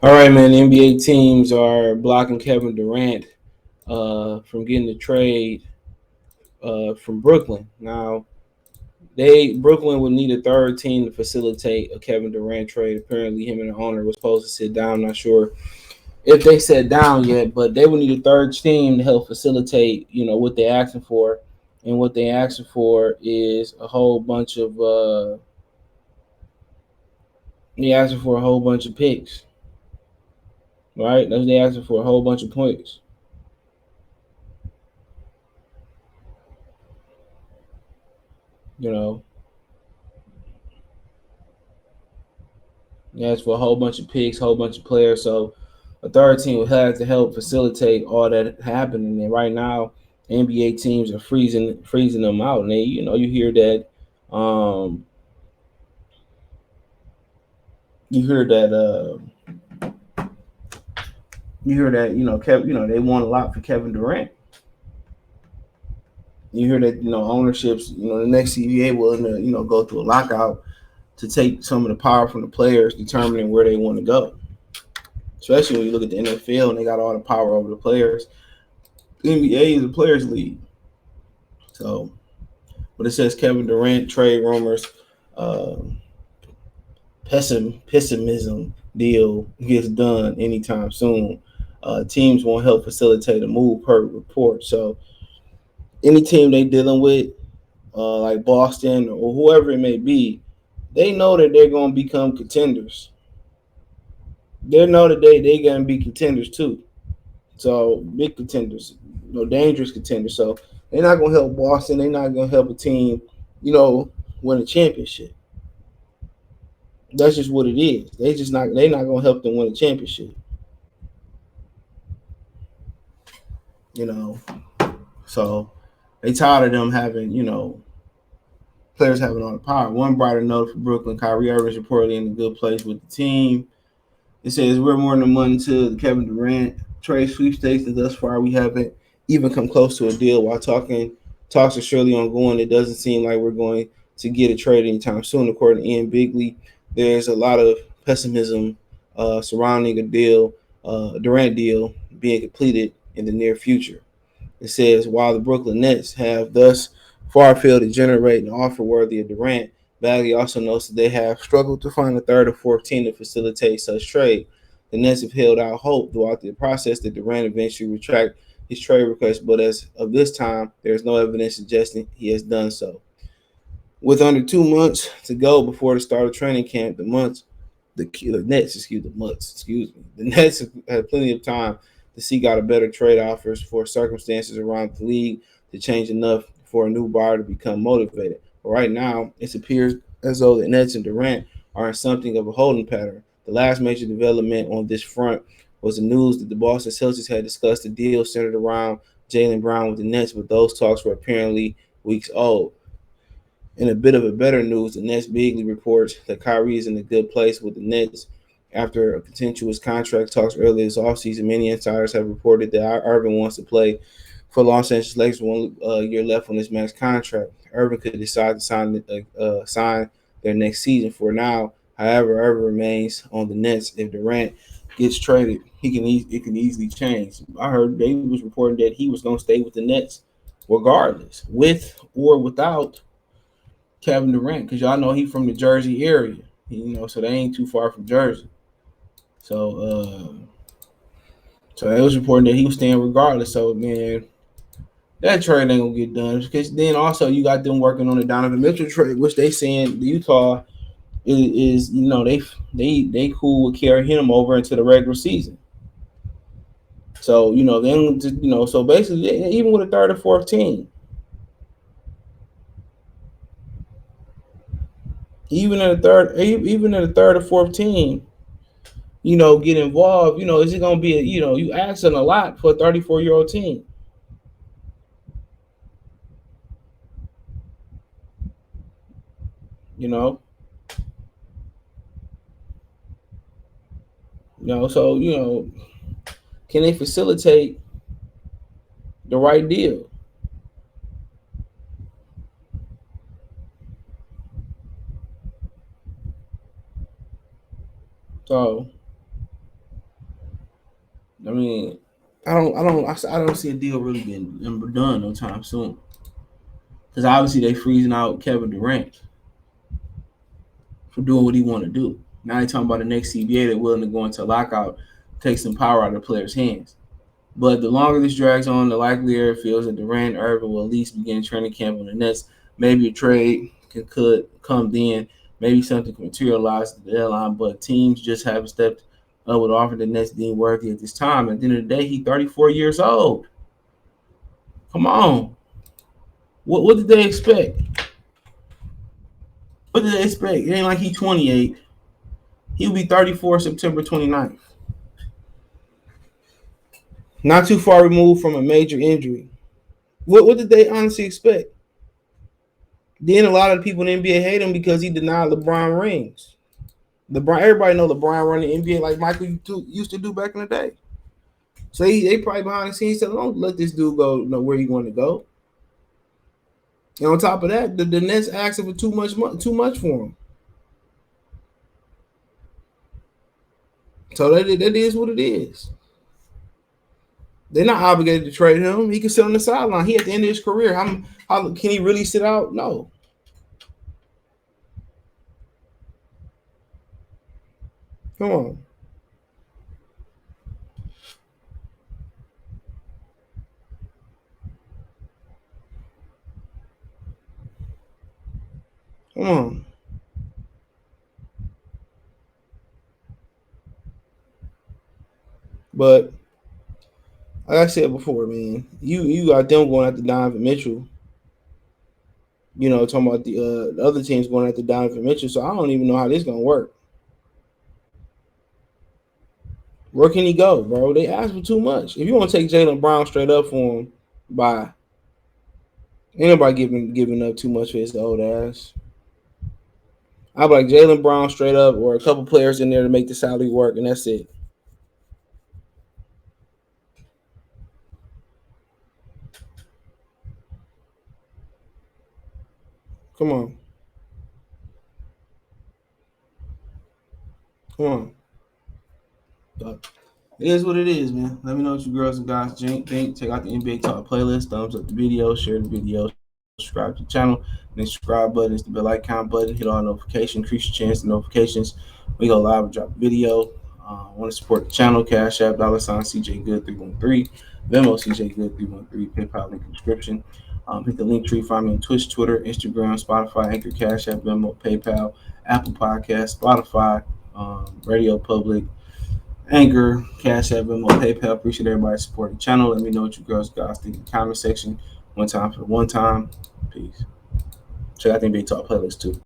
All right, man. The NBA teams are blocking Kevin Durant from getting the trade from Brooklyn. Now, Brooklyn would need a third team to facilitate a Kevin Durant trade. Apparently, him and the owner was supposed to sit down. I'm not sure if they sat down yet, but they would need a third team to help facilitate, what they're asking for. And what they're asking for is a whole bunch of they asking for a whole bunch of picks, right? They asking for a whole bunch of points. You know, they asked for a whole bunch of picks, whole bunch of players. So a third team would have to help facilitate all that happening. And right now, NBA teams are freezing them out. And you hear that, um, you hear that, they want a lot for Kevin Durant. You hear that, ownerships, the next CBA willing to, go through a lockout to take some of the power from the players, determining where they want to go. Especially when you look at the NFL and they got all the power over the players. The NBA is a players' league. So, but it says Kevin Durant trade rumors, uh, pessimism deal gets done anytime soon. Teams won't help facilitate a move per report. So, any team they dealing with, like Boston or whoever it may be, they know that they're going to become contenders. They know that they going to be contenders too. So big contenders, dangerous contenders. So they're not going to help Boston. They're not going to help a team, you know, win a championship. That's just what it is. They just not. They're not going to help them win a championship. You know, so they tired of them having, players having all the power. One brighter note for Brooklyn: Kyrie Irving is reportedly in a good place with the team. It says we're more than a month into the Kevin Durant trade sweepstakes, and thus far we haven't even come close to a deal. While talks are surely ongoing, it doesn't seem like we're going to get a trade anytime soon. According to Ian Bigley, there's a lot of pessimism surrounding a Durant deal being completed in the near future. It says while the Brooklyn Nets have thus far failed to generate an offer worthy of Durant, Bagley also notes that they have struggled to find a third or fourth team to facilitate such trade. The Nets have held out hope throughout the process that Durant eventually retract his trade request, but as of this time, there is no evidence suggesting he has done so. With under 2 months to go before the start of training camp, the Nets have plenty of time to seek out a better trade offers for circumstances around the league to change enough for a new buyer to become motivated. But right now, it appears as though the Nets and Durant are in something of a holding pattern. The last major development on this front was the news that the Boston Celtics had discussed a deal centered around Jaylen Brown with the Nets, but those talks were apparently weeks old. In a bit of a better news, the Nets Bigley reports that Kyrie is in a good place with the Nets after a contentious contract talks earlier this offseason. Many insiders have reported that Irving wants to play for Los Angeles Lakers 1 year left on his max contract. Irving could decide to sign their next season. For now, however, Irving remains on the Nets. If Durant gets traded, it can easily change. I heard David was reporting that he was going to stay with the Nets regardless, with or without Kevin Durant, because y'all know he from the Jersey area, so they ain't too far from Jersey. So, so it was important that he was staying regardless. So, man, that trade ain't gonna get done because then also you got them working on the Donovan Mitchell trade, which they saying the Utah is they cool with carrying him over into the regular season. So then so basically even with a third or fourth team, even in a third or fourth team, get involved, is it going to be, you asking a lot for a 34-year-old team, you know, so, can they facilitate the right deal? So, I mean, I don't see a deal really getting done no time soon. Because obviously they freezing out Kevin Durant for doing what he want to do. Now they talking about the next CBA they're willing to go into lockout, take some power out of the players' hands. But the longer this drags on, the likelier it feels that Durant and Irvin will at least begin training camp on the Nets. Maybe a trade could come then. Maybe something can materialize at the deadline, but teams just haven't stepped up with offering the Nets being worthy at this time. At the end of the day, he's 34 years old. Come on. What did they expect? What did they expect? It ain't like he's 28. He'll be 34 September 29th. Not too far removed from a major injury. What did they honestly expect? Then a lot of the people in the NBA hate him because he denied LeBron rings. Everybody know LeBron run the NBA like Michael used to do back in the day. So they probably behind the scenes said, "Don't let this dude go know where he want to go." And on top of that, the Nets asked for too much for him. So that is what it is. They're not obligated to trade him. He can sit on the sideline. He at the end of his career. How can he really sit out? No. Come on. Come on. But like I said before, man, you got them going after Donovan Mitchell. Talking about the other teams going after Donovan Mitchell. So I don't even know how this gonna work. Where can he go, bro? They asked for too much. If you want to take Jaylen Brown straight up for him, bye. Ain't nobody giving up too much for his old ass. I'd be like Jaylen Brown straight up, or a couple players in there to make the salary work, and that's it. Come on, come on. But it is what it is, man. Let me know what you girls and guys think. Check out the NBA Talk playlist. Thumbs up the video, share the video, subscribe to the channel. And the subscribe button is the bell icon button. Hit all notifications, increase your chance of notifications. We go live and drop a video. Want to support the channel? Cash App, $ CJ Good 313, Venmo CJ Good 313, PayPal link in the description. Hit the link tree. Find me on Twitch, Twitter, Instagram, Spotify, Anchor, Cash App, Venmo, PayPal, Apple Podcast, Spotify, Radio Public, Anchor, Cash App, Venmo, PayPal. Appreciate everybody supporting the channel. Let me know what you guys think in the comment section. One time for the one time. Peace. Check out the NBA Talk playlist too.